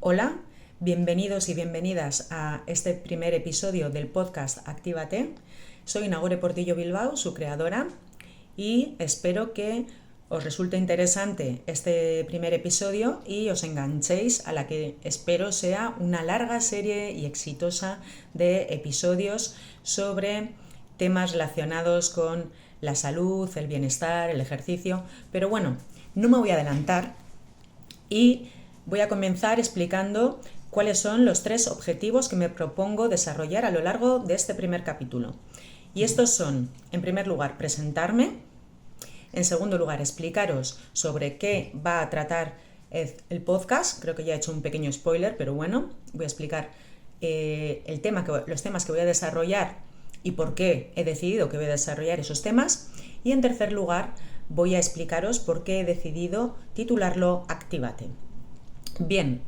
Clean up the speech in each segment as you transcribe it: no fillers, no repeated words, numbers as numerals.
Hola, bienvenidos y bienvenidas a este primer episodio del podcast Actívate. Soy Nagore Portillo Bilbao, su creadora, y espero que os resulte interesante este primer episodio y os enganchéis a la que espero sea una larga serie y exitosa de episodios sobre temas relacionados con la salud, el bienestar, el ejercicio. Pero bueno, no me voy a adelantar y voy a comenzar explicando cuáles son los 3 objetivos que me propongo desarrollar a lo largo de este primer capítulo. Y estos son, en primer lugar, presentarme. En segundo lugar, explicaros sobre qué va a tratar el podcast. Creo que ya he hecho un pequeño spoiler, pero bueno, voy a explicar los temas que voy a desarrollar y por qué he decidido que voy a desarrollar esos temas. Y en tercer lugar, voy a explicaros por qué he decidido titularlo Actívate. Bien,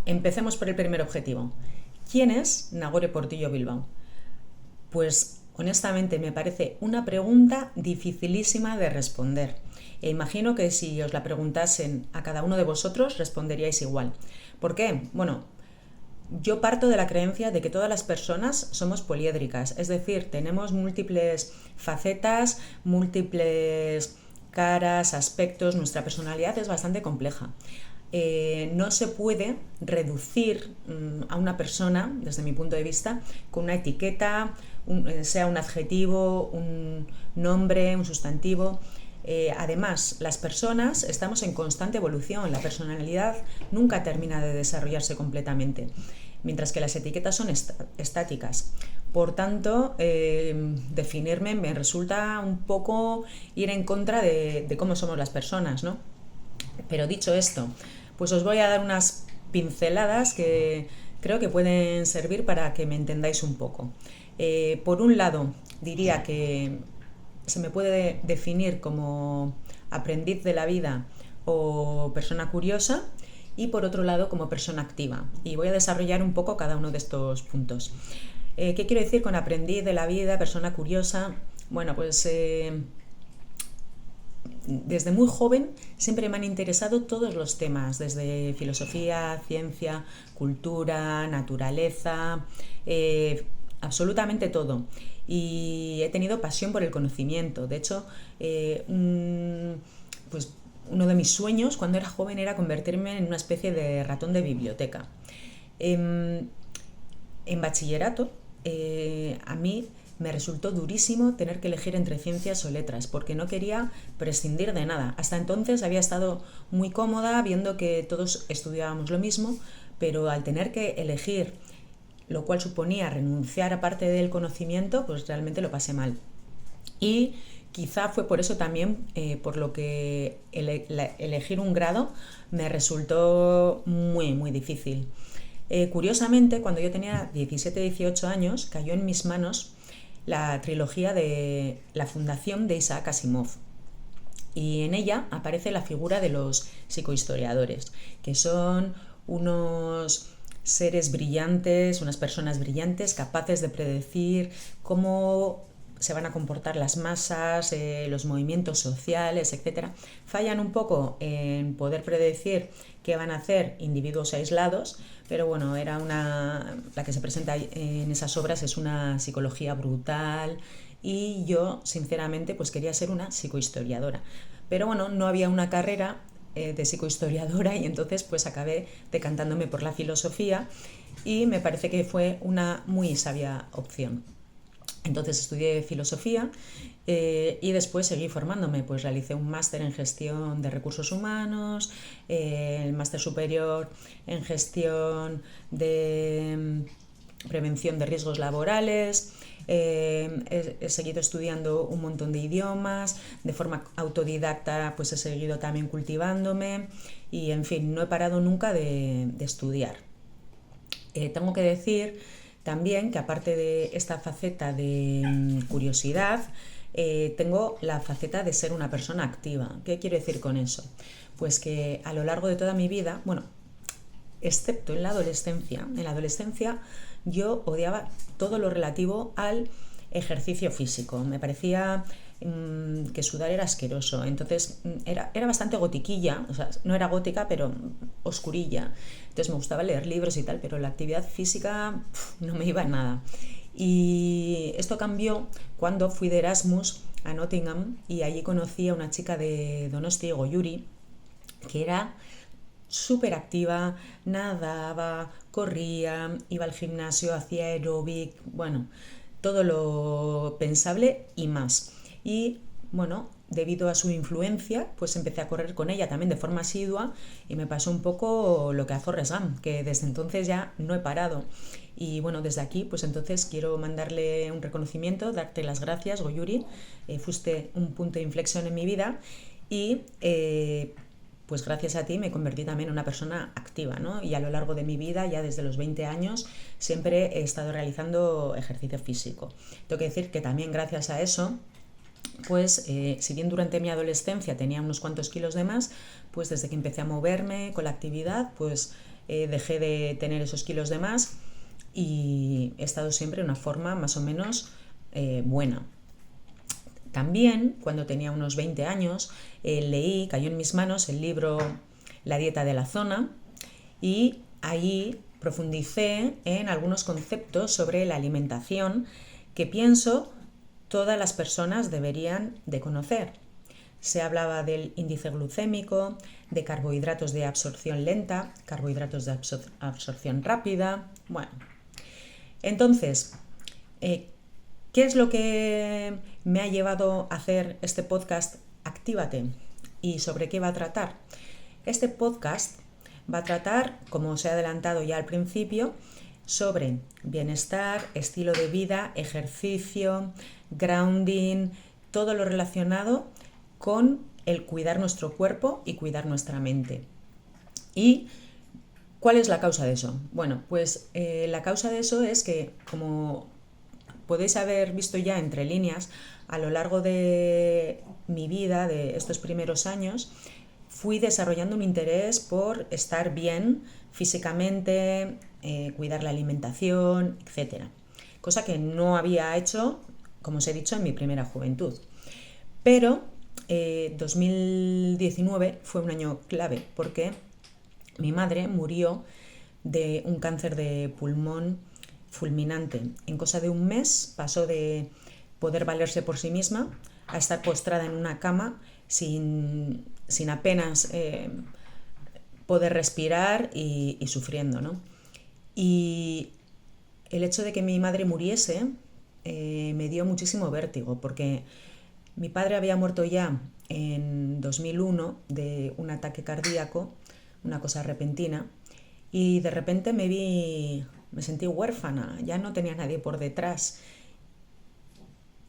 empecemos por el primer objetivo. ¿Quién es Nagore Portillo Bilbao? Pues honestamente me parece una pregunta dificilísima de responder. E imagino que si os la preguntasen a cada uno de vosotros responderíais igual. ¿Por qué? Bueno, yo parto de la creencia de que todas las personas somos poliédricas, es decir, tenemos múltiples facetas, múltiples caras, aspectos, nuestra personalidad es bastante compleja. No se puede reducir a una persona, desde mi punto de vista, con una etiqueta, sea un adjetivo, un nombre, un sustantivo. Además, las personas estamos en constante evolución, la personalidad nunca termina de desarrollarse completamente, mientras que las etiquetas son estáticas. Por tanto, definirme me resulta un poco ir en contra de cómo somos las personas, ¿no? Pero dicho esto, pues os voy a dar unas pinceladas que creo que pueden servir para que me entendáis un poco. Por un lado, diría que se me puede definir como aprendiz de la vida o persona curiosa, y por otro lado como persona activa. Y voy a desarrollar un poco cada uno de estos puntos. ¿Qué quiero decir con aprendiz de la vida, persona curiosa? Bueno, pues desde muy joven siempre me han interesado todos los temas, desde filosofía, ciencia, cultura, naturaleza, absolutamente todo. Y he tenido pasión por el conocimiento. De hecho, pues uno de mis sueños cuando era joven era convertirme en una especie de ratón de biblioteca. En bachillerato, a mí me resultó durísimo tener que elegir entre ciencias o letras, porque no quería prescindir de nada. Hasta entonces había estado muy cómoda viendo que todos estudiábamos lo mismo, pero al tener que elegir, lo cual suponía renunciar a parte del conocimiento, pues realmente lo pasé mal. Y quizá fue por eso también por lo que elegir un grado me resultó muy, muy difícil. Curiosamente, cuando yo tenía 17-18 años, cayó en mis manos la trilogía de la Fundación de Isaac Asimov. Y en ella aparece la figura de los psicohistoriadores, que son unos seres brillantes, unas personas brillantes, capaces de predecir cómo se van a comportar las masas, los movimientos sociales, etc. Fallan un poco en poder predecir qué van a hacer individuos aislados, pero bueno, la que se presenta en esas obras es una psicología brutal, y yo sinceramente pues quería ser una psicohistoriadora. Pero bueno, no había una carrera de psicohistoriadora, y entonces pues acabé decantándome por la filosofía, y me parece que fue una muy sabia opción. Entonces estudié filosofía y después seguí formándome, pues realicé un máster en gestión de recursos humanos, el máster superior en gestión de prevención de riesgos laborales. He seguido estudiando un montón de idiomas, de forma autodidacta pues he seguido también cultivándome, y en fin, no he parado nunca de estudiar. Tengo que decir también que aparte de esta faceta de curiosidad, tengo la faceta de ser una persona activa. ¿Qué quiero decir con eso? Pues que a lo largo de toda mi vida, bueno, excepto en la adolescencia yo odiaba todo lo relativo al ejercicio físico. Me parecía que sudar era asqueroso. Entonces era bastante gotiquilla, o sea, no era gótica, pero oscurilla. Entonces me gustaba leer libros y tal, pero la actividad física no me iba en nada. Y esto cambió cuando fui de Erasmus a Nottingham y allí conocí a una chica de Donosti, Goyuri, que era súper activa, nadaba, corría, iba al gimnasio, hacía aeróbic, bueno, todo lo pensable y más. Y bueno, debido a su influencia, pues empecé a correr con ella también de forma asidua y me pasó un poco lo que a Forrest Gump, que desde entonces ya no he parado. Y bueno, desde aquí, pues entonces quiero mandarle un reconocimiento, darte las gracias, Goyuri, fuiste un punto de inflexión en mi vida y pues gracias a ti me convertí también en una persona activa, ¿no? Y a lo largo de mi vida, ya desde los 20 años, siempre he estado realizando ejercicio físico. Tengo que decir que también gracias a eso, pues si bien durante mi adolescencia tenía unos cuantos kilos de más, pues desde que empecé a moverme con la actividad, pues dejé de tener esos kilos de más y he estado siempre en una forma más o menos buena. También, cuando tenía unos 20 años, cayó en mis manos el libro La dieta de la zona y ahí profundicé en algunos conceptos sobre la alimentación que pienso todas las personas deberían de conocer. Se hablaba del índice glucémico, de carbohidratos de absorción lenta, carbohidratos de absorción rápida. Bueno, entonces, ¿qué es lo que me ha llevado a hacer este podcast Actívate? ¿Y sobre qué va a tratar? Este podcast va a tratar, como os he adelantado ya al principio, sobre bienestar, estilo de vida, ejercicio, grounding, todo lo relacionado con el cuidar nuestro cuerpo y cuidar nuestra mente. ¿Y cuál es la causa de eso? Bueno, pues la causa de eso es que, como podéis haber visto ya entre líneas, a lo largo de mi vida, de estos primeros años, fui desarrollando un interés por estar bien físicamente, cuidar la alimentación, etc. Cosa que no había hecho, como os he dicho, en mi primera juventud. Pero 2019 fue un año clave porque mi madre murió de un cáncer de pulmón fulminante. En cosa de un mes pasó de poder valerse por sí misma a estar postrada en una cama sin apenas poder respirar y sufriendo, ¿no? Y el hecho de que mi madre muriese me dio muchísimo vértigo porque mi padre había muerto ya en 2001 de un ataque cardíaco, una cosa repentina, y de repente me sentí huérfana, ya no tenía nadie por detrás.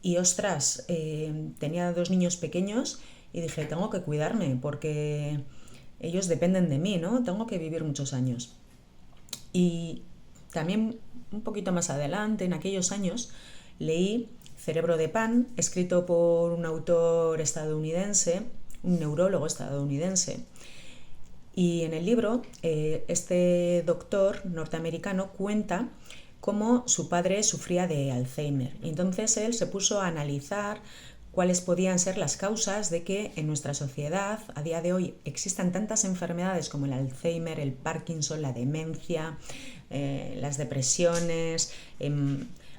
Y ostras, tenía 2 niños pequeños y dije, tengo que cuidarme porque ellos dependen de mí, ¿no? Tengo que vivir muchos años. Y también un poquito más adelante, en aquellos años, leí Cerebro de Pan, escrito por un autor estadounidense, un neurólogo estadounidense. Y en el libro, este doctor norteamericano cuenta cómo su padre sufría de Alzheimer. Y entonces él se puso a analizar cuáles podían ser las causas de que en nuestra sociedad a día de hoy existan tantas enfermedades como el Alzheimer, el Parkinson, la demencia, las depresiones,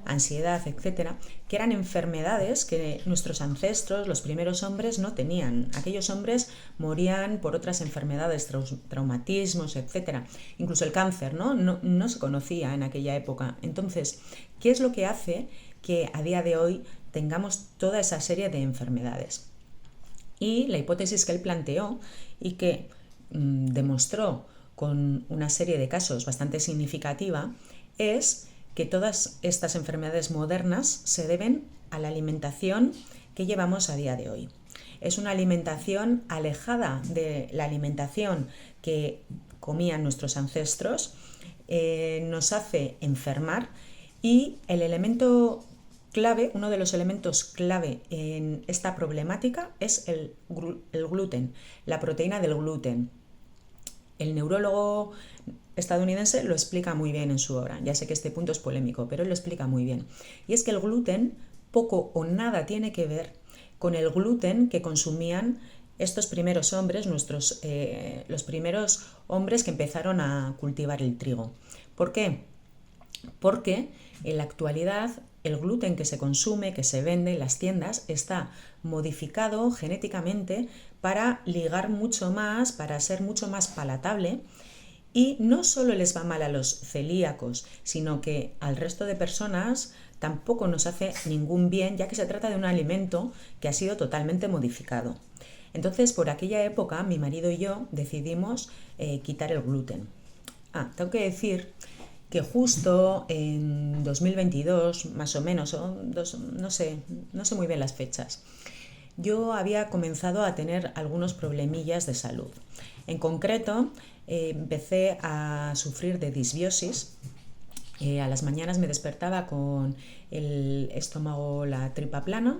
ansiedad, etcétera, que eran enfermedades que nuestros ancestros, los primeros hombres, no tenían. Aquellos hombres morían por otras enfermedades, traumatismos, etcétera. Incluso el cáncer, no se conocía en aquella época. Entonces, ¿qué es lo que hace que a día de hoy tengamos toda esa serie de enfermedades? Y la hipótesis que él planteó y que demostró con una serie de casos bastante significativa es que todas estas enfermedades modernas se deben a la alimentación que llevamos a día de hoy. Es una alimentación alejada de la alimentación que comían nuestros ancestros, nos hace enfermar y el elemento clave, uno de los elementos clave en esta problemática es el gluten, la proteína del gluten. El neurólogo estadounidense lo explica muy bien en su obra. Ya sé que este punto es polémico, pero él lo explica muy bien. Y es que el gluten poco o nada tiene que ver con el gluten que consumían estos primeros hombres, los primeros hombres que empezaron a cultivar el trigo. ¿Por qué? Porque en la actualidad el gluten que se consume, que se vende en las tiendas, está modificado genéticamente para ligar mucho más, para ser mucho más palatable, y no solo les va mal a los celíacos, sino que al resto de personas tampoco nos hace ningún bien, ya que se trata de un alimento que ha sido totalmente modificado. Entonces, por aquella época, mi marido y yo decidimos quitar el gluten. Tengo que decir que justo en 2022, más o menos, no sé muy bien las fechas, yo había comenzado a tener algunos problemillas de salud. En concreto, empecé a sufrir de disbiosis. A las mañanas me despertaba con el estómago, la tripa plana,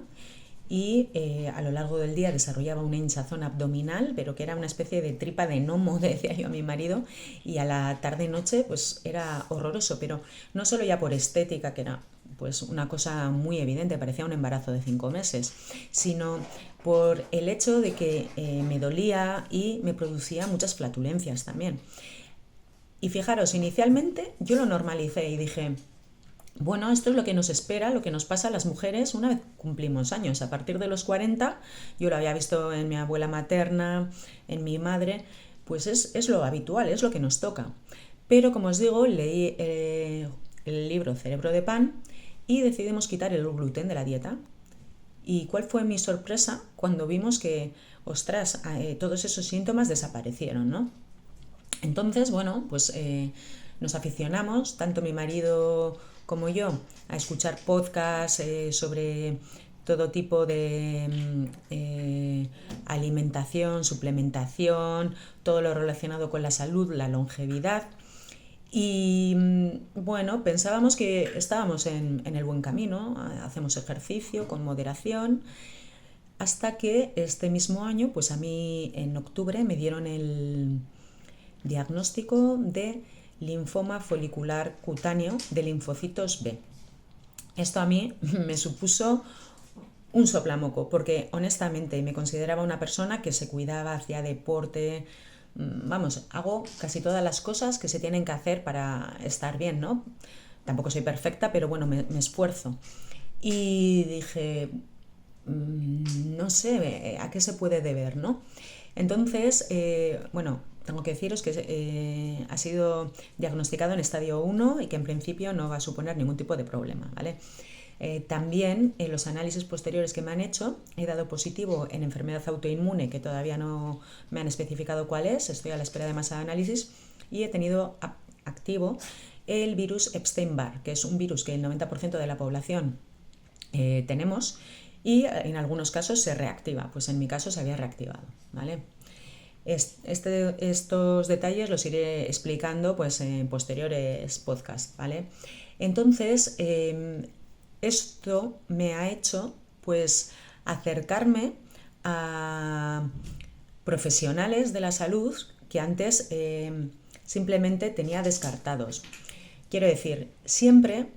y a lo largo del día desarrollaba una hinchazón abdominal, pero que era una especie de tripa de gnomo, decía yo a mi marido, y a la tarde y noche pues era horroroso, pero no solo ya por estética, que era pues una cosa muy evidente, parecía un embarazo de 5 meses, sino por el hecho de que me dolía y me producía muchas flatulencias también. Y fijaros, inicialmente yo lo normalicé y dije, bueno, esto es lo que nos espera, lo que nos pasa a las mujeres una vez cumplimos años. A partir de los 40, yo lo había visto en mi abuela materna, en mi madre, pues es lo habitual, es lo que nos toca. Pero como os digo, leí el libro Cerebro de Pan y decidimos quitar el gluten de la dieta. ¿Y cuál fue mi sorpresa cuando vimos que, ostras, todos esos síntomas desaparecieron, ¿no? Entonces, bueno, pues nos aficionamos, tanto mi marido como yo, a escuchar podcasts sobre todo tipo de alimentación, suplementación, todo lo relacionado con la salud, la longevidad. Y bueno, pensábamos que estábamos en el buen camino, hacemos ejercicio con moderación, hasta que este mismo año, pues a mí en octubre me dieron el diagnóstico de linfoma folicular cutáneo de linfocitos B. Esto a mí me supuso un soplamoco, porque honestamente me consideraba una persona que se cuidaba, hacía deporte, vamos, hago casi todas las cosas que se tienen que hacer para estar bien, ¿no? Tampoco soy perfecta, pero bueno, me esfuerzo. Y dije, no sé a qué se puede deber, ¿no? Entonces, bueno, tengo que deciros que ha sido diagnosticado en estadio 1 y que en principio no va a suponer ningún tipo de problema, ¿vale? También en los análisis posteriores que me han hecho he dado positivo en enfermedad autoinmune, que todavía no me han especificado cuál es, estoy a la espera de más análisis, y he tenido activo el virus Epstein-Barr, que es un virus que el 90% de la población tenemos, y en algunos casos se reactiva, pues en mi caso se había reactivado, ¿vale? Estos detalles los iré explicando pues en posteriores podcasts, ¿vale? Entonces, esto me ha hecho pues acercarme a profesionales de la salud que antes simplemente tenía descartados. Quiero decir, siempre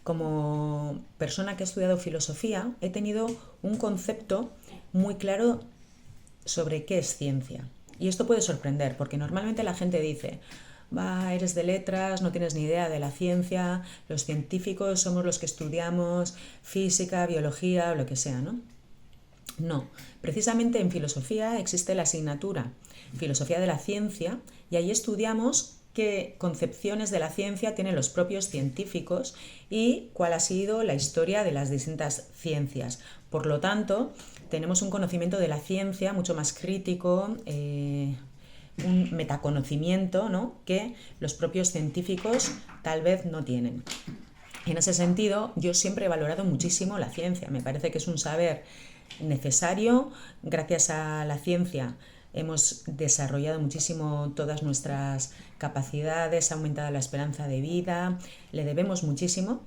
como persona que ha estudiado filosofía he tenido un concepto muy claro sobre qué es ciencia. Y esto puede sorprender, porque normalmente la gente dice, eres de letras, no tienes ni idea de la ciencia, los científicos somos los que estudiamos física, biología o lo que sea, ¿no? No, precisamente en filosofía existe la asignatura Filosofía de la Ciencia y ahí estudiamos qué concepciones de la ciencia tienen los propios científicos y cuál ha sido la historia de las distintas ciencias. Por lo tanto, tenemos un conocimiento de la ciencia mucho más crítico, un metaconocimiento, ¿no?, que los propios científicos tal vez no tienen. En ese sentido, yo siempre he valorado muchísimo la ciencia. Me parece que es un saber necesario. Gracias a la ciencia hemos desarrollado muchísimo todas nuestras capacidades, ha aumentado la esperanza de vida, le debemos muchísimo.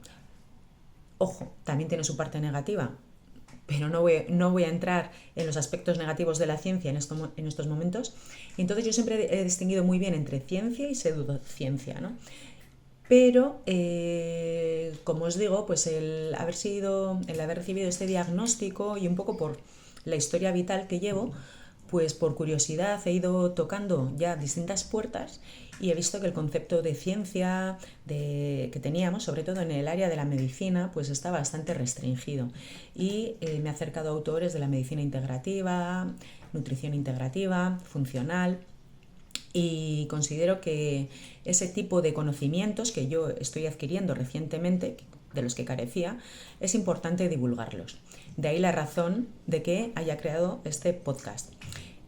Ojo, también tiene su parte negativa, pero no voy a entrar en los aspectos negativos de la ciencia en estos momentos. Y entonces yo siempre he distinguido muy bien entre ciencia y pseudociencia, ¿no? Pero, como os digo, pues el haber recibido este diagnóstico y un poco por la historia vital que llevo, pues por curiosidad he ido tocando ya distintas puertas y he visto que el concepto de ciencia que teníamos, sobre todo en el área de la medicina, pues está bastante restringido. Y me he acercado a autores de la medicina integrativa, nutrición integrativa, funcional, y considero que ese tipo de conocimientos que yo estoy adquiriendo recientemente, de los que carecía, es importante divulgarlos. De ahí la razón de que haya creado este podcast,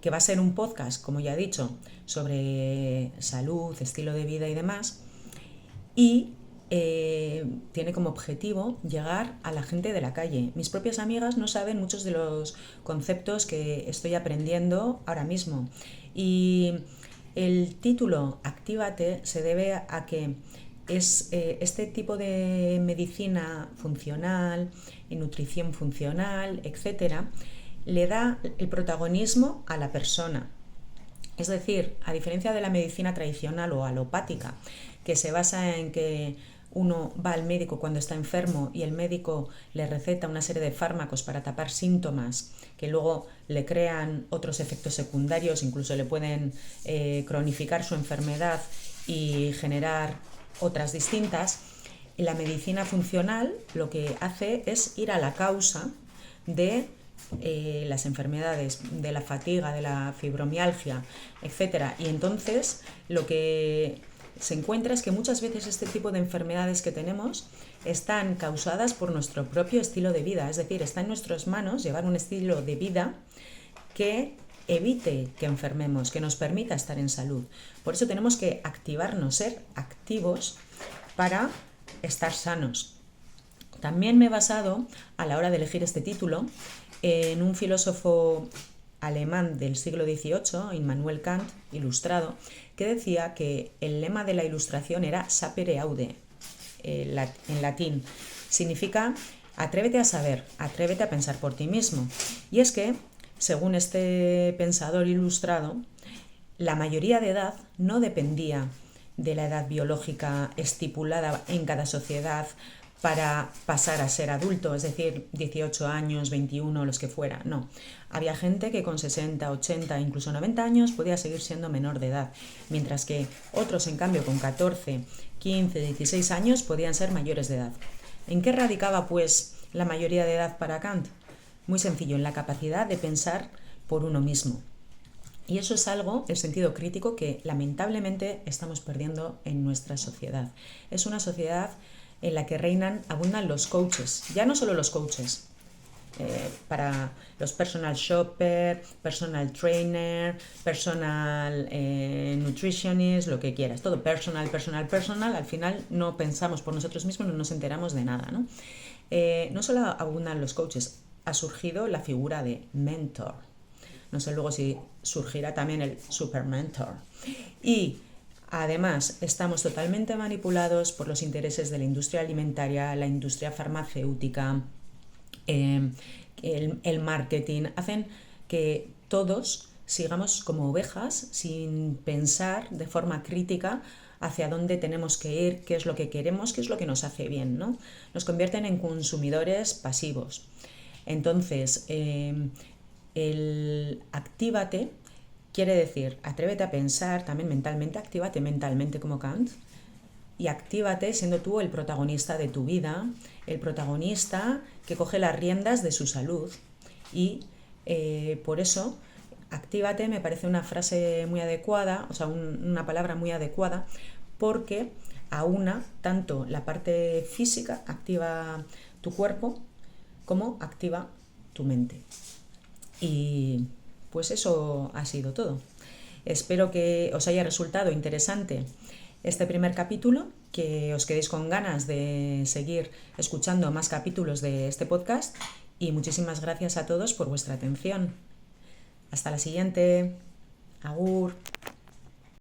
que va a ser un podcast, como ya he dicho, sobre salud, estilo de vida y demás, y tiene como objetivo llegar a la gente de la calle. Mis propias amigas no saben muchos de los conceptos que estoy aprendiendo ahora mismo, y el título Actívate se debe a que es este tipo de medicina funcional, nutrición funcional, etcétera, le da el protagonismo a la persona. Es decir, a diferencia de la medicina tradicional o alopática, que se basa en que uno va al médico cuando está enfermo y el médico le receta una serie de fármacos para tapar síntomas que luego le crean otros efectos secundarios, incluso le pueden cronificar su enfermedad y generar otras distintas. La medicina funcional lo que hace es ir a la causa de las enfermedades, de la fatiga, de la fibromialgia, etc. Y entonces lo que se encuentra es que muchas veces este tipo de enfermedades que tenemos están causadas por nuestro propio estilo de vida, es decir, está en nuestras manos llevar un estilo de vida que evite que enfermemos, que nos permita estar en salud. Por eso tenemos que activarnos, ser activos para estar sanos. También me he basado, a la hora de elegir este título, en un filósofo alemán del siglo XVIII, Immanuel Kant, ilustrado, que decía que el lema de la ilustración era sapere aude, en latín. Significa atrévete a saber, atrévete a pensar por ti mismo. Y es que, según este pensador ilustrado, la mayoría de edad no dependía de la edad biológica estipulada en cada sociedad para pasar a ser adulto, es decir, 18 años, 21, los que fuera. No, había gente que con 60, 80, incluso 90 años podía seguir siendo menor de edad, mientras que otros, en cambio, con 14, 15, 16 años podían ser mayores de edad. ¿En qué radicaba, pues, la mayoría de edad para Kant? Muy sencillo, en la capacidad de pensar por uno mismo. Y eso es algo, el sentido crítico, que lamentablemente estamos perdiendo en nuestra sociedad. Es una sociedad en la que abundan los coaches, ya no solo los coaches, para los personal shopper, personal trainer, personal nutritionist, lo que quieras, todo personal, al final no pensamos por nosotros mismos, no nos enteramos de nada, ¿no? No solo abundan los coaches, ha surgido la figura de mentor, no sé luego si surgirá también el super mentor, y además, estamos totalmente manipulados por los intereses de la industria alimentaria, la industria farmacéutica, el marketing. Hacen que todos sigamos como ovejas sin pensar de forma crítica hacia dónde tenemos que ir, qué es lo que queremos, qué es lo que nos hace bien, ¿no? Nos convierten en consumidores pasivos. Entonces, el actívate quiere decir, atrévete a pensar también mentalmente, actívate mentalmente como Kant, y actívate siendo tú el protagonista de tu vida, el protagonista que coge las riendas de su salud. Y por eso, actívate me parece una frase muy adecuada, o sea, una palabra muy adecuada, porque aúna tanto la parte física, activa tu cuerpo, como activa tu mente. Y pues eso ha sido todo. Espero que os haya resultado interesante este primer capítulo, que os quedéis con ganas de seguir escuchando más capítulos de este podcast, y muchísimas gracias a todos por vuestra atención. Hasta la siguiente. Agur.